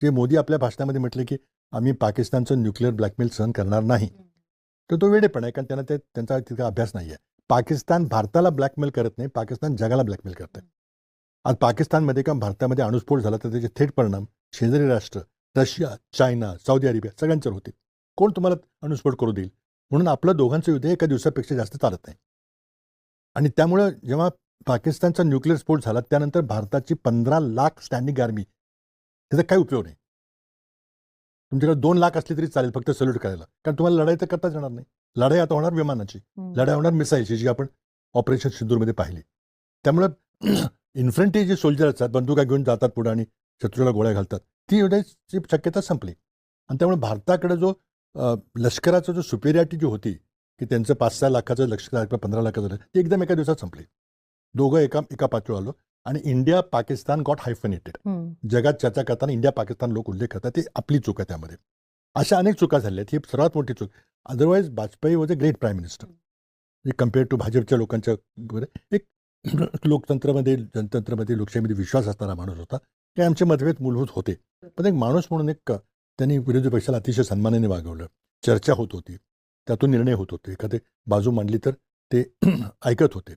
जे मोदी आपल्या भाषणामध्ये म्हटले की आम्ही पाकिस्तानचं न्यूक्लिअर ब्लॅकमेल सहन करणार नाही, तर तो वेडेपणा आहे, कारण त्यांना त्यांचा तितका अभ्यास नाही आहे. पाकिस्तान भारताला ब्लॅकमेल करत नाही, पाकिस्तान जगाला ब्लॅकमेल करत आहे. आज पाकिस्तानमध्ये किंवा भारतामध्ये अणुस्फोट झाला तर त्याचे थेट परिणाम शेजारी राष्ट्र रशिया, चायना, सौदी अरेबिया सगळ्यांच्यावर होतील. कोण तुम्हाला अणुस्फोट करू देईल? म्हणून आपलं दोघांचं युद्ध एका दिवसापेक्षा जास्त चालत नाही. आणि त्यामुळं जेव्हा पाकिस्तानचा न्यूक्लिअर स्फोट झाला त्यानंतर भारताची 15 लाख स्टँडिंग आर्मी, त्याचा काही उपयोग नाही. तुमच्याकडे 2 लाख असली तरी चालेल फक्त सल्यूट करायला, कारण तुम्हाला लढाई तर करताच येणार नाही. लढाई आता होणार विमानाची, लढाई होणार मिसाईलची, जी आपण ऑपरेशन सिंदूरमध्ये पाहिली. त्यामुळं इन्फंट्री जे सोल्जर असतात बंदुका घेऊन जातात पुढे आणि शत्रूला गोळ्या घालतात, ती होण्याची शक्यता संपली. आणि त्यामुळे भारताकडे जो लष्कराचा जो सुपेरियरिटी जी होती की त्यांचं 5-6 लाखाचं लष्कर 15 लाखाचं ती एकदम एका दिवसात संपली. दोघं एका पातळीवर आलो आणि इंडिया पाकिस्तान गॉट हायफनेटेड. जगात चर्चा करताना इंडिया पाकिस्तान लोक उल्लेख करतात, ते आपली चूक आहे त्यामध्ये. अशा अनेक चुका झाल्या आहेत, ही सर्वात मोठी चूक. Otherwise Vajpayee was a great prime minister compared to भाजपच्या लोकांच्या. एक लोकतंत्रामध्ये जनतंत्रामध्ये लोकशाहीमध्ये विश्वास असणारा माणूस होता. ते आमचे मतभेद मूलभूत होते, पण एक माणूस म्हणून एक त्यांनी विरोधी पक्षाला अतिशय सन्मानाने वागवलं. चर्चा होत होती, त्यातून निर्णय होत होते, एखादी बाजू मांडली तर ते ऐकत होते.